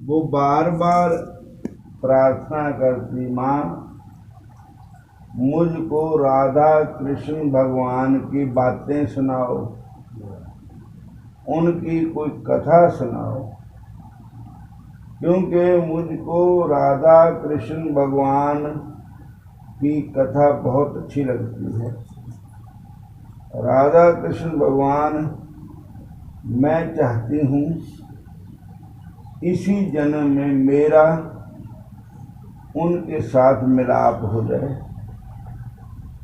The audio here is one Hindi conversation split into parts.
वो बार बार प्रार्थना करती, माँ मुझको राधा कृष्ण भगवान की बातें सुनाओ, उनकी कोई कथा सुनाओ, क्योंकि मुझको राधा कृष्ण भगवान की कथा बहुत अच्छी लगती है। राधा कृष्ण भगवान, मैं चाहती हूँ इसी जन्म में मेरा उनके साथ मिलाप हो जाए,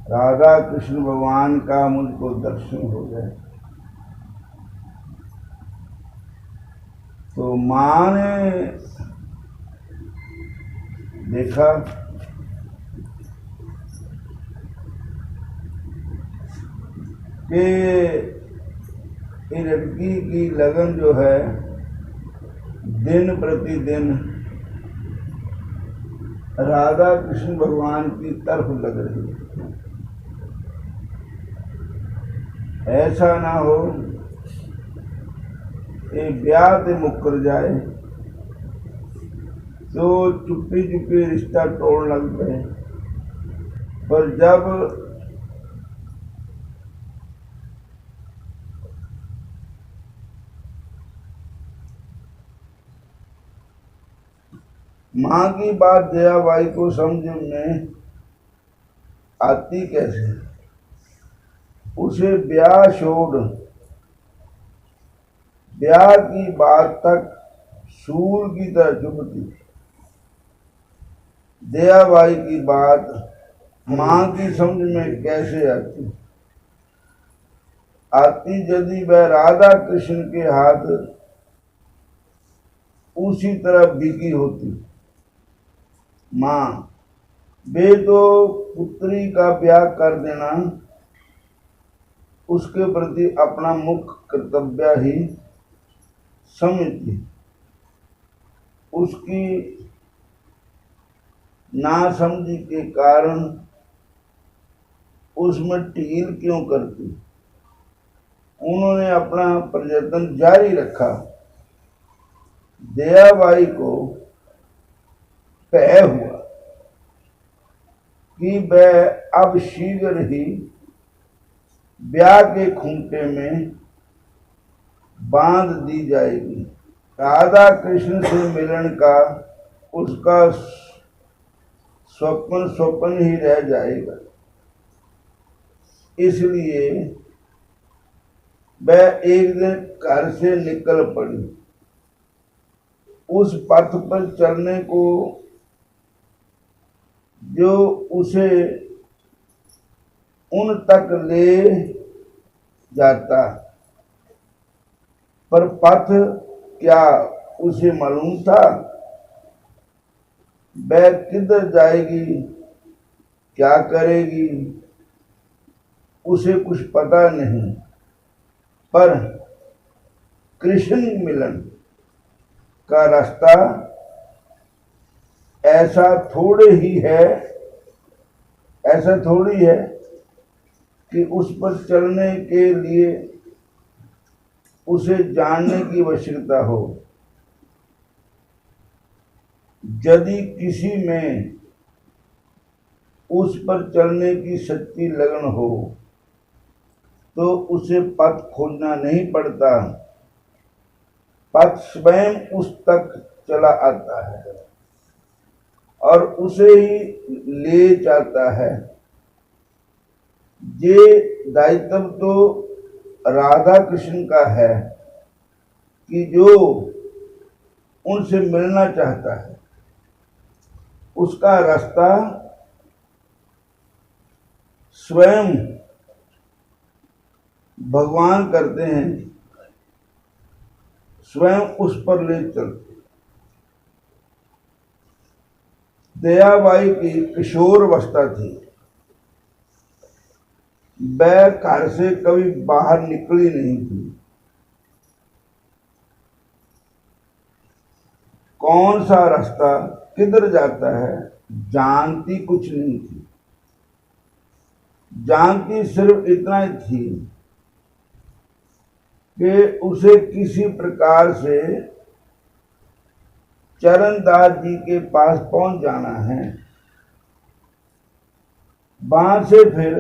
राधा कृष्ण भगवान का मुझको दर्शन हो जाए। तो माँ ने देखा कि ये लड़की की लगन जो है दिन प्रतिदिन राधा कृष्ण भगवान की तरफ लग रही है। ऐसा ना हो ये ब्याह से मुकर जाए तो चुप्पी चुप्पी रिश्ता तोड़ लग गए। पर जब माँ की बात दयाबाई को समझ में आती कैसे, उसे ब्याह छोड़ ब्याह की बात तक सूल की तरह चुभती। दयाबाई की बात माँ की समझ में कैसे आती यदि वह राधा कृष्ण के हाथ उसी तरह बिकी होती। माँ, वे तो पुत्री का ब्याह कर देना उसके प्रति अपना मुख्य कर्तव्य ही समझती। उसकी नासमझी के कारण उसमें ढील क्यों करती। उन्होंने अपना प्रयत्न जारी रखा। दयाबाई को भय हुआ कि वह अब शीघ्र ही ब्याह के खूंटे में बांध दी जाएगी। राधा कृष्ण से मिलन का उसका स्वप्न ही रह जाएगा। इसलिए वह एक दिन घर से निकल पड़ी। उस पथ पर चलने को जो उसे उन तक ले जाता, पर पथ क्या उसे मालूम था? वह किधर जाएगी, क्या करेगी, उसे कुछ पता नहीं। पर कृष्ण मिलन का रास्ता ऐसा थोड़ी है कि उस पर चलने के लिए उसे जानने की आवश्यकता हो। यदि किसी में उस पर चलने की सच्ची लगन हो तो उसे पथ खोजना नहीं पड़ता, पथ स्वयं उस तक चला आता है और उसे ही ले जाता है। ये दायित्व तो राधा कृष्ण का है कि जो उनसे मिलना चाहता है उसका रास्ता स्वयं भगवान करते हैं, स्वयं उस पर ले चलते। दयाबाई की किशोर अवस्था थी। वह घर से कभी बाहर निकली नहीं थी। कौन सा रास्ता किधर जाता है जानती कुछ नहीं थी। जानती सिर्फ इतना ही थी कि उसे किसी प्रकार से चरणदास जी के पास पहुंच जाना है। वहां से फिर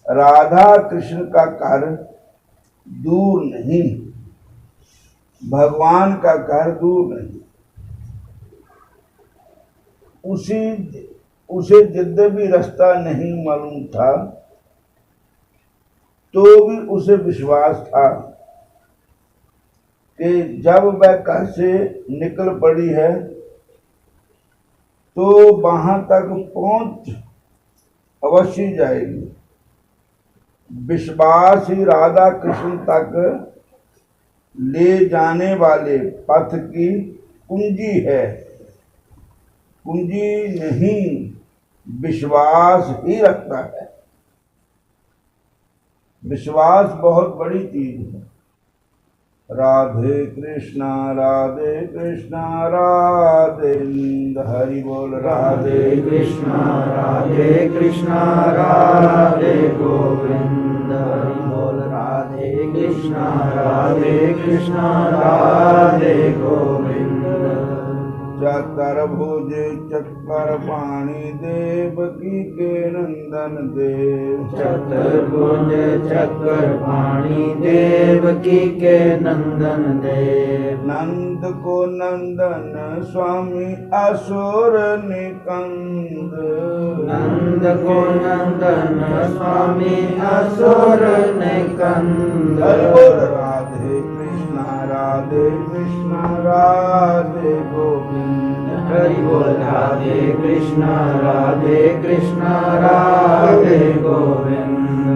राधा कृष्ण का घर दूर नहीं, भगवान का घर दूर नहीं। उसे यद्यपि रास्ता नहीं मालूम था तो भी उसे विश्वास था कि जब वह घर से निकल पड़ी है तो वहां तक पहुंच अवश्य जाएगी। विश्वास ही राधा कृष्ण तक ले जाने वाले पथ की कुंजी है। कुंजी नहीं, विश्वास ही रखता है। विश्वास बहुत बड़ी चीज है। राधे कृष्णा राधे कृष्णा राधे हरि बोल। राधे कृष्णा राधे कृष्णा राधे गोविंद हरि बोल। राधे कृष्णा राधे कृष्णा राधे गोविंद। चतुर्भुज चक्कर पाणी देवकी के नंदन देव। चतुर्भुज चक्कर पाणी देवकी के नंदन देव। नंद को नंदन स्वामी असुर निकंद। नंद को नंदन स्वामी असुर निकंद। राधे कृष्णा राधे कृष्णा राधे गोविंद हरि बोल। राधे कृष्णा राधे कृष्णा राधे गोविंद।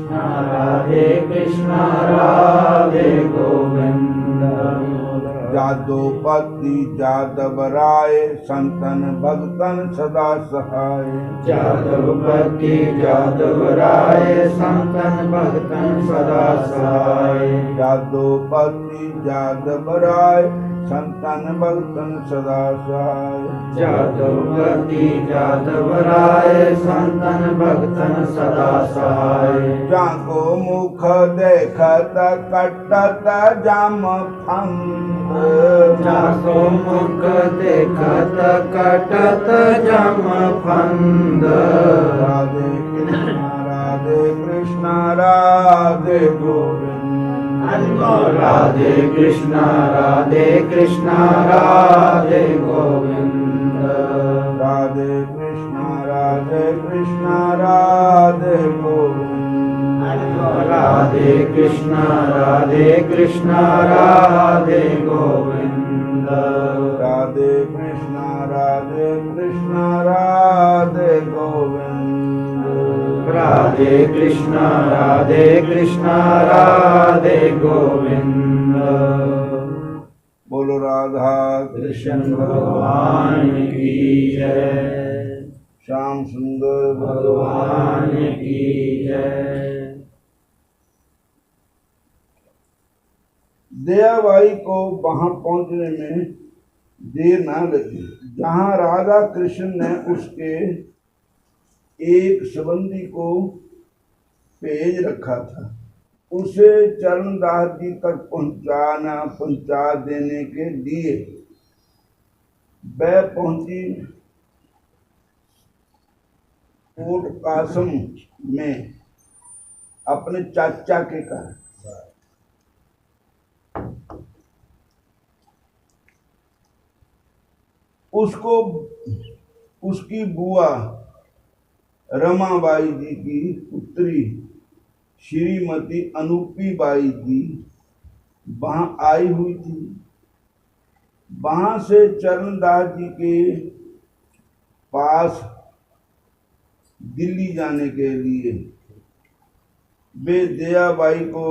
राधे कृष्णा राधे गोविंद। जादोपति जादव राय संतन भक्तन सदा सहाय। जादवपति जादव राय संतन भक्तन सदा सहाय। जादोपति जादव राय संतन भक्तन सदा सहाय। जादवपति जादव राय संतन भक्तन सदा सहाय। जाको मुख देखत कटत जाम फंद। जाको मुख देखत कटत जाम फंद। राधे कृष्णा राधे गोविंद। राधे कृष्णा राधे कृष्णा राधे गोविंद। राधे कृष्णा राधे कृष्णा राधे गोविंद। राधे कृष्णा राधे कृष्णा राधे गोविंद। राधे कृष्णा राधे कृष्णा राधे गोविंद। राधे कृष्णा राधे कृष्णा राधे गोविंद। बोलो राधा कृष्ण भगवान की जय। श्याम सुंदर भगवान की जय। दयाबाई को वहां पहुंचने में देर ना लगी। जहां राधा कृष्ण ने उसके एक संबंधी को भेज रखा था, उसे चरणदास जी तक पहुंचा देने के लिए वह पहुंची कोट कासम में अपने चाचा के घर। उसको उसकी बुआ रमाबाई जी की पुत्री श्रीमती अनूपी बाई जी वहां आई हुई थी। वहां से चरणदास जी के पास दिल्ली जाने के लिए वे दयाबाई को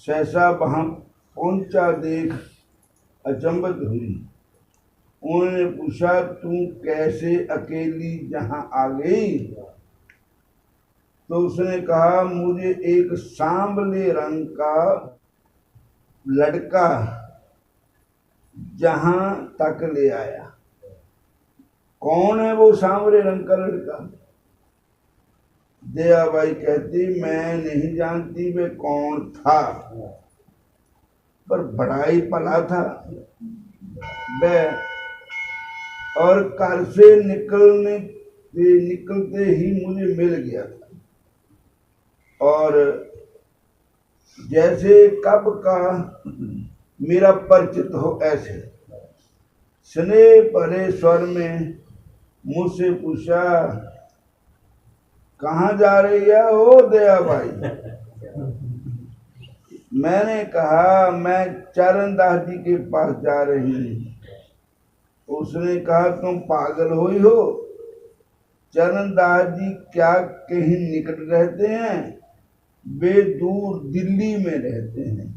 सहसा वहां पहुंचा देख अचंभित हुई। उन्होंने पूछा, तुम कैसे अकेली यहाँ आ गई? तो उसने कहा, मुझे एक सांवले रंग का लड़का जहां तक ले आया। कौन है वो सांवले रंग का लड़का? दयाबाई कहती, मैं नहीं जानती वे कौन था। पर बड़ा ही पला था वह, और घर से निकलते ही मुझे मिल गया था, और जैसे कब का मेरा परिचित हो ऐसे स्नेह भरे स्वर में मुझसे पूछा, कहाँ जा रही है ओ दया भाई? मैंने कहा, मैं चरणदास जी के पास जा रही हूँ। उसने कहा, तुम पागल हुई हो? चरणदास जी क्या कहीं निकट रहते हैं? वे दूर दिल्ली में रहते हैं,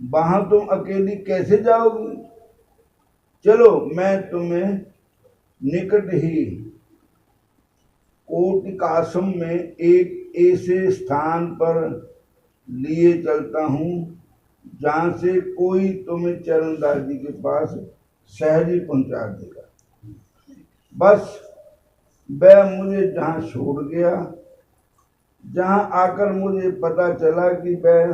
वहां तुम अकेली कैसे जाओगी? चलो मैं तुम्हें निकट ही कोटिकाश्रम में एक ऐसे स्थान पर लिए चलता हूँ जहाँ से कोई तुम्हें चरणदास जी के पास सहज ही पहुँचा देगा। बस वह मुझे जहाँ छोड़ गया, जहाँ आकर मुझे पता चला कि वह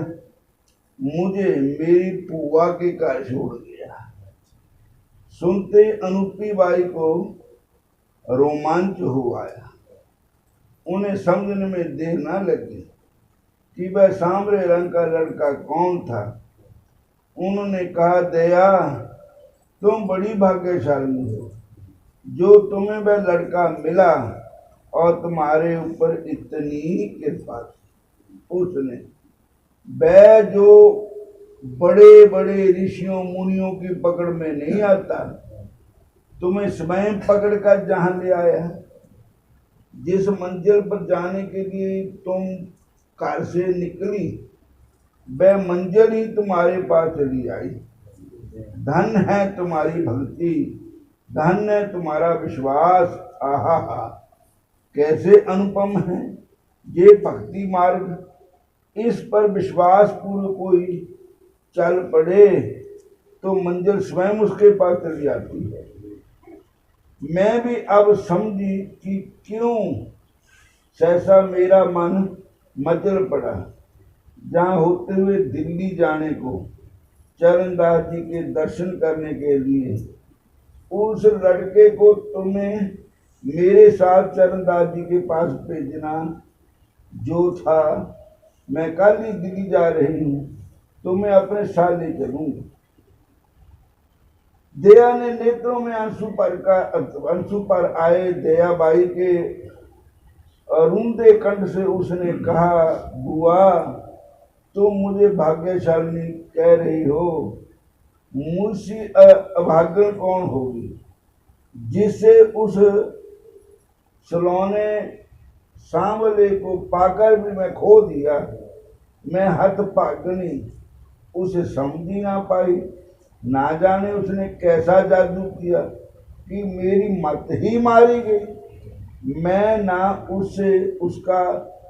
मुझे मेरी बुआ के घर छोड़ गया। सुनते अनूपी बाई को रोमांच हो आया। उन्हें समझने में देर न लगी कि वह सांवरे रंग का लड़का कौन था। उन्होंने कहा, दया तुम बड़ी भाग्यशाली हो जो तुम्हें वह लड़का मिला और तुम्हारे ऊपर इतनी कृपा। उसने वह जो बड़े बड़े ऋषियों मुनियों की पकड़ में नहीं आता, तुम्हें स्वयं पकड़ कर जहां ले आया। जिस मंजिल पर जाने के लिए तुम घर से निकली, वह मंजिल ही तुम्हारे पास चली आई। धन है तुम्हारी भक्ति, धन है तुम्हारा विश्वास। आहा हा, कैसे अनुपम है ये भक्ति मार्ग। इस पर विश्वास पूर्व कोई चल पड़े तो मंजिल स्वयं उसके पास चली आती है। मैं भी अब समझी कि क्यों सहसा मेरा मन मचल पड़ा। जहाँ होते हुए दिल्ली जाने को चरणदास जी के दर्शन करने के लिए उस लड़के को तुम्हें मेरे साथ चरणदास जी के पास भेजना जो था, मैं कल ही दिल्ली जा रही हूँ, तो मैं अपने साथ ले चलूंगी। दया ने नेत्रों में अंशु पर आए दयाबाई के रूंधे कंठ से उसने कहा, बुआ तुम मुझे भाग्यशाली कह रही हो, मुझसे अभागन कौन होगी जिससे उस सलोने सांवले को पाकर भी मैं खो दिया। मैं हतभागिनी उसे समझ ना पाई। ना जाने उसने कैसा जादू किया कि मेरी मत ही मारी गई। मैं ना उससे उसका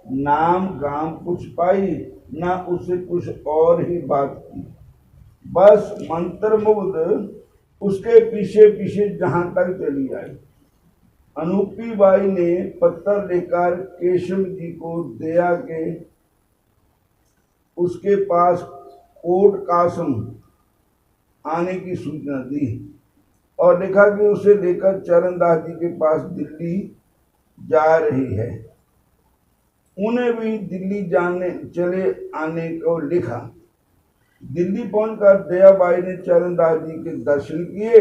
नाम गाम कुछ पाई, ना उससे कुछ और ही बात की। बस मंत्रमुग्ध उसके पीछे पीछे जहां तक चली आई। अनूपी बाई ने पत्र लेकर केशव जी को दया के उसके पास कोट कासम आने की सूचना दी और लिखा कि उसे लेकर चरणदास जी के पास दिल्ली जा रही है। उन्हें भी दिल्ली जाने चले आने को लिखा। दिल्ली पहुंचकर दयाबाई ने चरणदास जी के दर्शन किए।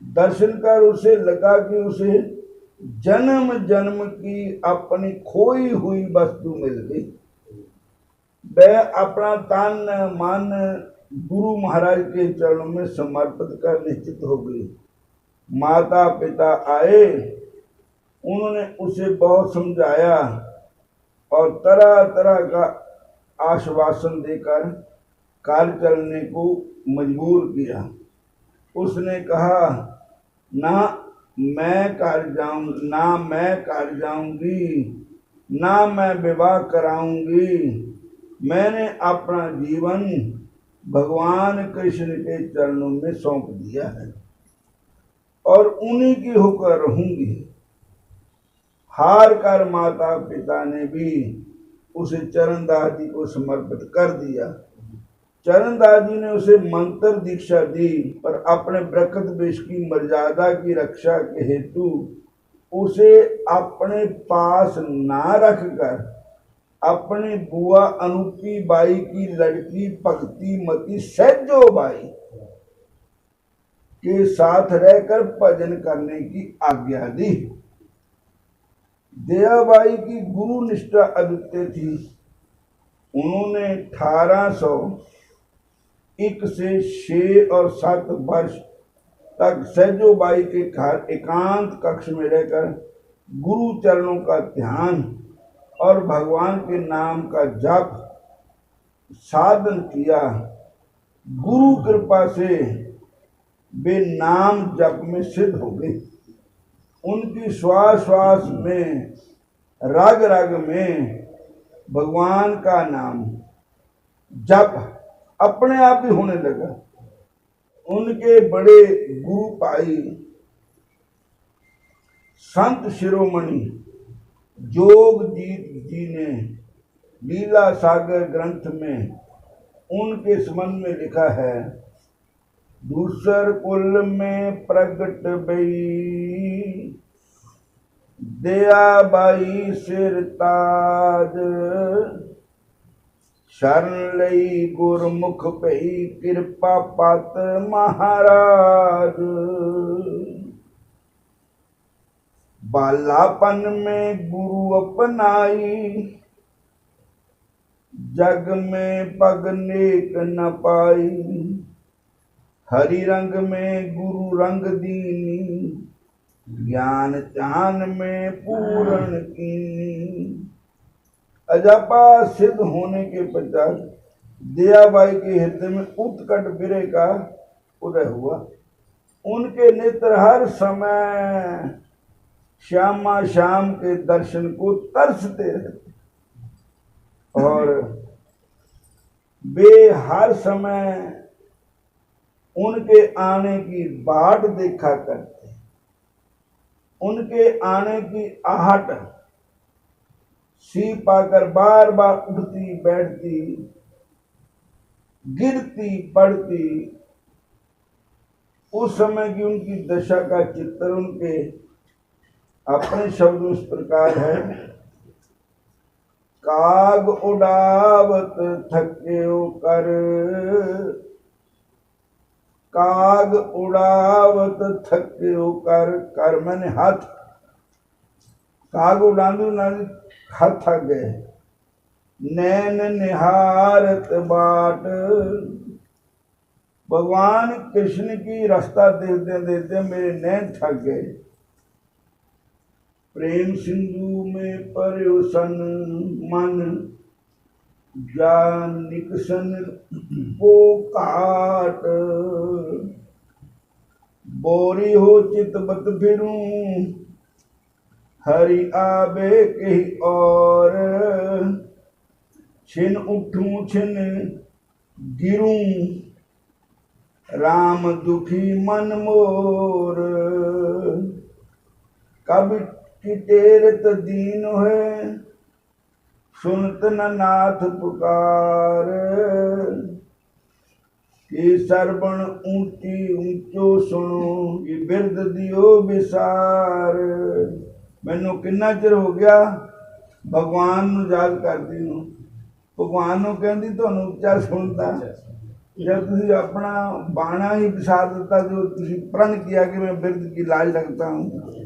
दर्शन कर उसे लगा कि उसे जन्म जन्म की अपनी खोई हुई वस्तु मिल गई। वह अपना तन मन गुरु महाराज के चरणों में समर्पित कर निश्चित हो गई। माता पिता आए, उन्होंने उसे बहुत समझाया और तरह तरह का आश्वासन देकर कार्य चलने को मजबूर किया। उसने कहा, ना मैं कार्य जाऊंगी, ना मैं विवाह कराऊंगी। मैंने अपना जीवन भगवान कृष्ण के चरणों में सौंप दिया है और उन्हीं की होकर रहूंगी। हार कर माता पिता ने भी उसे चरणदास जी को समर्पित कर दिया। चरणदास जी ने उसे मंत्र दीक्षा दी, पर अपने बरकत वेश की मर्यादा की रक्षा के हेतु उसे अपने पास ना रखकर अपनी बुआ अनुपी बाई की लड़की भक्ति मती सहजो बाई के साथ रहकर भजन करने की आज्ञा दी। दयाबाई की गुरु निष्ठा अद्वितीय थी। उन्होंने 1801 से 6 और 7 वर्ष तक सहजोबाई के घर एकांत कक्ष में रहकर गुरु चरणों का ध्यान और भगवान के नाम का जप साधन किया। गुरु कृपा से वे नाम जप में सिद्ध हो गए। उनकी श्वास श्वास में, रग रग में भगवान का नाम जप अपने आप ही होने लगा। उनके बड़े गुरु भाई संत शिरोमणि जोगजीत जी ने लीला सागर ग्रंथ में उनके संबंध में लिखा है, दूसर कुल में प्रगट भई दयाबाई सिर ताज, शरण लई गुरमुख भई कृपा पात महाराज। बालापन में गुरु अपनाई, जग में पग नेक न पाई। हरि रंग में गुरु रंग दीनी, ज्ञान चान में पूर्ण कीनी। अजापा सिद्ध होने के पश्चात दयाबाई के हृदय में उत्कट विरह का उदय हुआ। उनके नेत्र हर समय श्यामा श्याम के दर्शन को तरसते रहते और वे हर समय उनके आने की बाट देखा करते। उनके आने की आहट सी पाकर बार बार उठती बैठती, गिरती पड़ती। उस समय की उनकी दशा का चित्र उनके अपने शब्द इस प्रकार है, काग उड़ावत थक्यो कर, काग उड़ावत थक्यो कर। कर मैंने हाथ, काग उड़ांदू ना हाथ थक गए। नैन निहारत बाट, भगवान कृष्ण की रास्ता देखते देखते मेरे नैन थक गए। प्रेम सिंधु में पर्युसन मन, जान निकसन को काट। बोरी हो चित बत फिरूं, हरि आबे कही और। छिन उठूं छिन गिरूं, राम दुखी मन मोर। कब टेरत दीन है, सुनत न नाथ पुकार। ये सरबण ऊंची ऊंचो सुनो, ये बिरद दियो विसार। मैनू किन्ना चिर हो गया भगवान नू याद करदी हूँ। भगवान नू कहंदी तुहानू उच्चा सुनता। जब तुसी अपना बाणा ही विसार दिता, जो तुसी प्रण किया कि मैं बिरद की लाज रखता हूँ।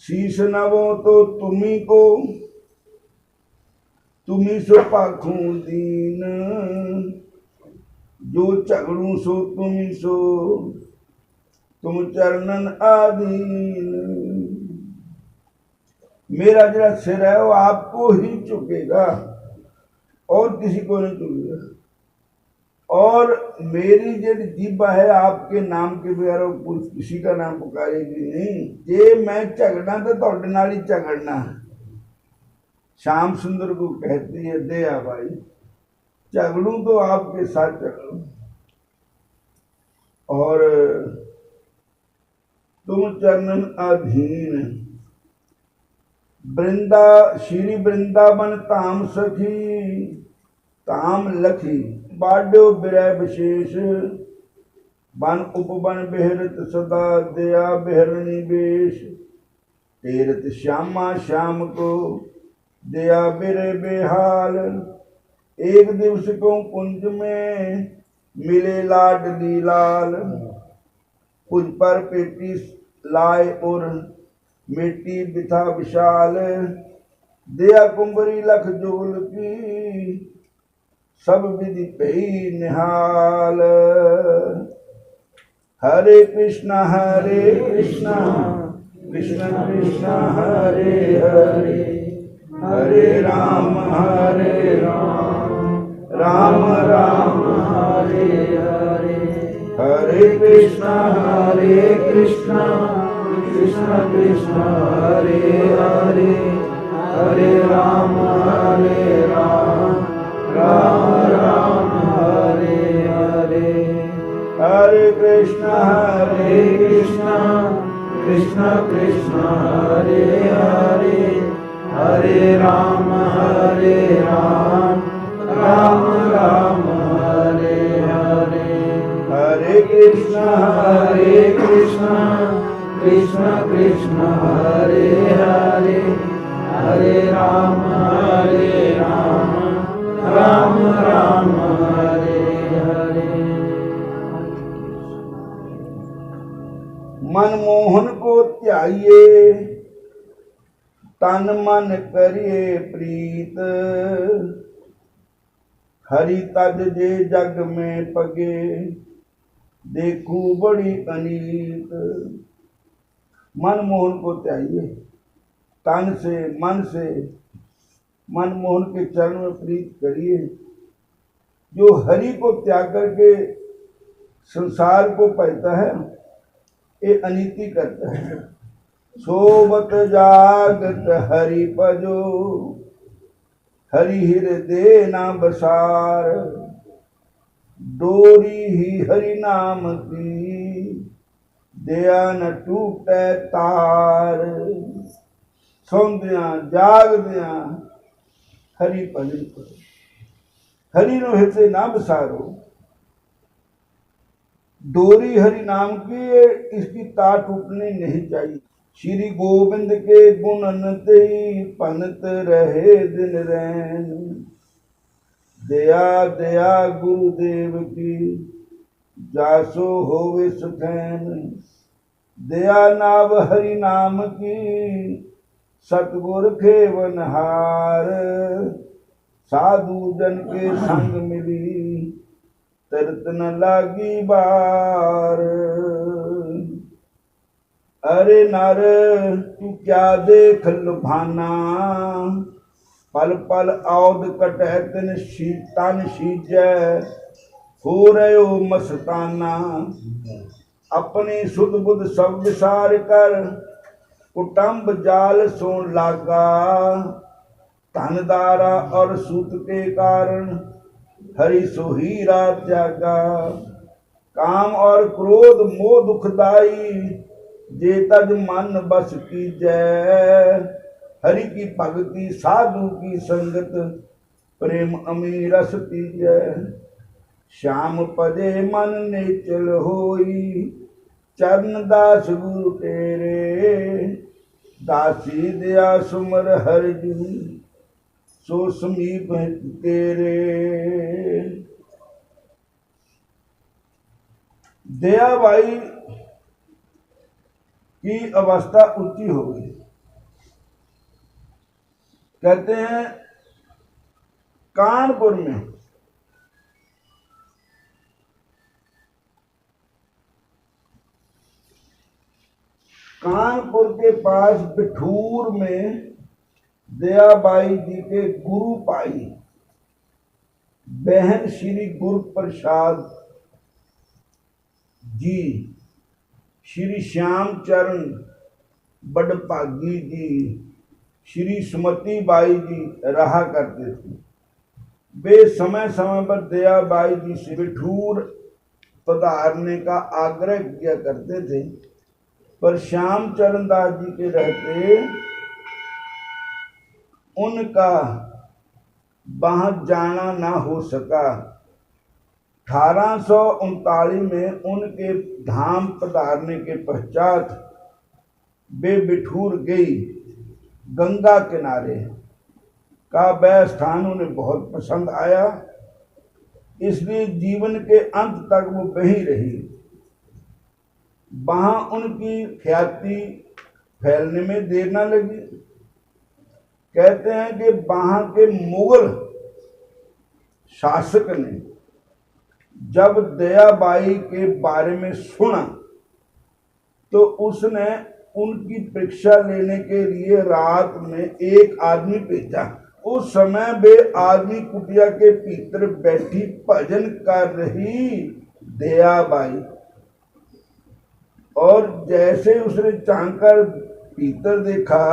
शीश नवो तो तुम्ही को, तुम्ही सो पाखूं दीन। जो झगड़ू सो तुम्ही सो, तुम चरणन आधीन। मेरा जरा सिर है वो आपको ही चुकेगा और किसी को नहीं चुकेगा। और मेरी जो जीभ है आपके नाम के बगैर किसी का नाम पुकारेगी नहीं। जे मैं झगड़ा तो तुहाडे नाल ही झगड़ना। श्याम सुंदर को कहती है दयाबाई, झगड़ू तो आपके साथ झगड़ू और तुम चरणन अधीन। वृंदा श्री वृंदावन धाम सखी, ताम लखी बाड्यो बिरह विशेष बन उपवन बिहरत सदा दया बिहरणी बेश तेरत श्यामा श्याम को दया बिरे बेहाल एक दिवस को कुंज में मिले लाडली लाल कुंज पर पेटी लाए और मिट्टी बिथा विशाल दया कुंभरी लख जोल की सब विधि पई निहाल हरे कृष्णा कृष्ण कृष्ण हरे हरे हरे राम राम राम हरे हरे हरे कृष्णा कृष्ण कृष्ण हरे हरे हरे राम राम राम हरे हरे हरे कृष्णा कृष्ण कृष्ण हरे हरे हरे राम राम राम हरे हरे हरे कृष्णा कृष्ण कृष्ण हरे हरे हरे राम राम राम हरे हरे मनमोहन को त्याइए तन मन करिए प्रीत हरि तज जे जग में पगे देखू बड़ी अनीत मनमोहन को त्याइए तन से मनमोहन के चरण में प्रीत करिए जो हरि को त्याग करके संसार को पाता है ये अनीति करता है सोबत जागत हरि पजो हरि हृदय ना बसार डोरी ही हरि नाम की दया न टूटे तार सौंदिया जाग दिया हरि भजन करो हरि नो हृदय ना बसारो डोरी हरि नाम की इसकी तार टूटनी नहीं चाहिए श्री गोविंद के गुण अनंत ही पनत रहे दिन रैन दया दया गुरुदेव की जासो होवे सुखैन दया नाव हरि नाम की सतगुर खेवनहार साधु जन के संग मिली तरत न लागी बार अरे नर तू क्या देख लुभाना पल पल औद कटह तिन तन शीजै हो रहे मस्ताना अपनी सुध बुध सब विसार कर कुटुंब जाल सोन लागा धनदारा और सूत के कारण हरि सोहीरा त्यागा काम और क्रोध मोह दुखदाई जे तज मन बस की जय हरि की भक्ति साधु की संगत प्रेम अमीर रस जय श्याम पदे मन नेचल होई चरण दास गुरु तेरे दासी दया सुमर हर जू सो समीप तेरे दया भाई की अवस्था ऊंची हो गई कहते हैं कानपुर में कानपुर के पास बिठूर में दयाबाई जी के गुरु पाई बहन श्री गुरु प्रसाद जी श्री श्याम चरण बड़भागी जी श्री सुमति बाई जी रहा करते थे वे समय समय पर दयाबाई जी से बिठूर पधारने का आग्रह किया करते थे पर श्याम चरण दास जी के रहते उनका वहां जाना ना हो सका। 1839 में उनके धाम पधारने के पश्चात वे बिठूर गई। गंगा किनारे का वह स्थान उन्हें बहुत पसंद आया, इसलिए जीवन के अंत तक वो वहीं रही। वहां उनकी ख्याति फैलने में देर न लगी। कहते हैं कि वहां के मुगल शासक ने जब दयाबाई के बारे में सुना तो उसने उनकी परीक्षा लेने के लिए रात में एक आदमी भेजा। उस समय वे आदमी कुटिया के भीतर बैठी भजन कर रही दयाबाई, और जैसे उसने चाहकर भीतर देखा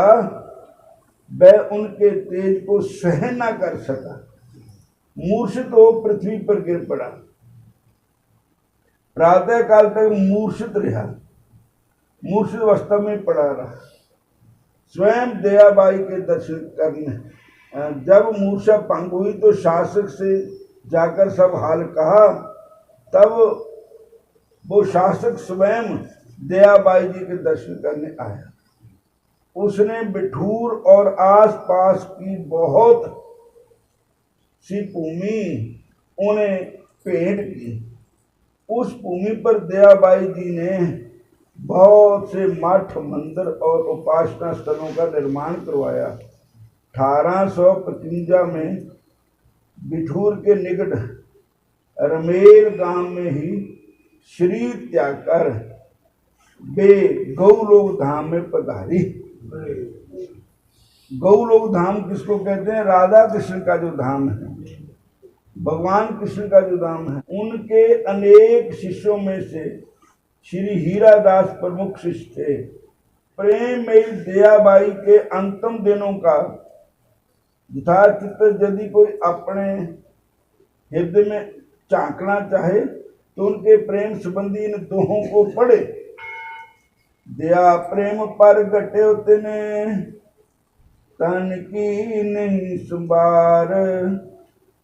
वह उनके तेज को सहन न कर सका, मूर्छित हो पृथ्वी पर गिर पड़ा। प्रातः काल तक मूर्छित रहा, मूर्छित अवस्था में पड़ा रहा। स्वयं दयाबाई के दर्शन करने जब मूर्छा भंग हुई तो शासक से जाकर सब हाल कहा। तब वो शासक स्वयं दयाबाई जी के दर्शन करने आया। उसने बिठूर और आसपास की बहुत सी भूमि उन्हें भेंट की। उस भूमि पर दयाबाई जी ने बहुत से मठ, मंदिर और उपासना स्थलों का निर्माण करवाया। 1855 में बिठूर के निकट रमेल गांव में ही शरीर त्याग कर वे गौलोक धाम में पधारी। गौलोक धाम किसको कहते हैं? राधा कृष्ण का जो धाम है, भगवान कृष्ण का जो धाम है। उनके अनेक शिष्यों में से श्री हीरादास प्रमुख शिष्य थे। प्रेम में दयाबाई के अंतिम दिनों का यथाचित यदि कोई अपने हृदय में झांकना चाहे तो उनके प्रेम संबंधी इन दोहों को पढ़े। दया प्रेम पर घटे तिने तन की नहीं संभार,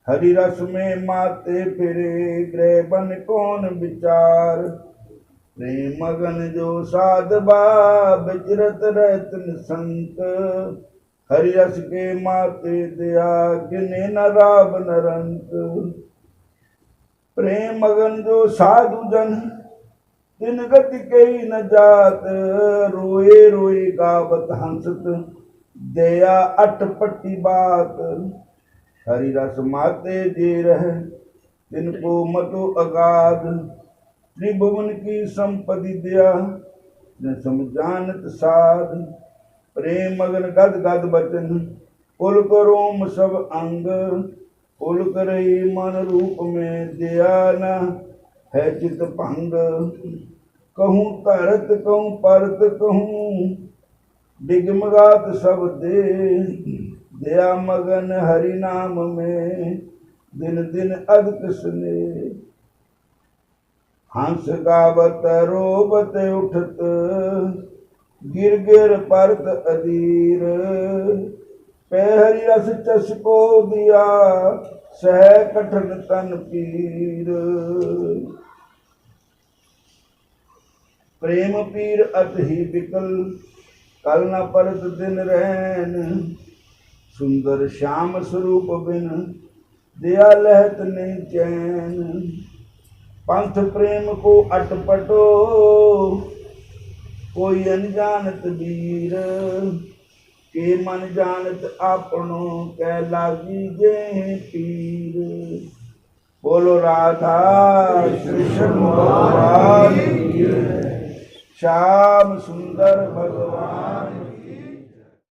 हरि रस में माते फिरे ग्रह बन कौन विचार। प्रेम मगन जो साधबा विचरत रहत निसंक, हरि रस के माते दया गिने न राव नरंक। प्रेम मगन जो साधु जन दिन गति के न जात, रोए रोए गावत हंसत दया अटपटी बात। हरि रस माते जे रह तिनको मतो अगाध, त्रिभुवन की संपत्ति दया न समझानत साध। प्रेम मगन गद गद बचन पुल करोम सब अंग, पुल करई मन रूप में दया न है चित भंग। कहूँ तरत कहूँ परत कहूँ डिगमगात सब दे, दया मगन हरि नाम में दिन दिन अधिक सुने। हंस गावत रोबत उठत गिर गिर परत अधीर, हरि रस चस्को दिया सह कठन तन पीर। प्रेम पीर अत ही बिकल कल न परत दिन रहन, सुंदर श्याम स्वरूप बिन दया लहत नहीं चैन। पंथ प्रेम को अटपटो कोई अनजानत वीर, के मन जानत आपनो कै लागी जे पीर। बोलो राधा कृष्ण भगवान की, श्याम सुंदर भगवान।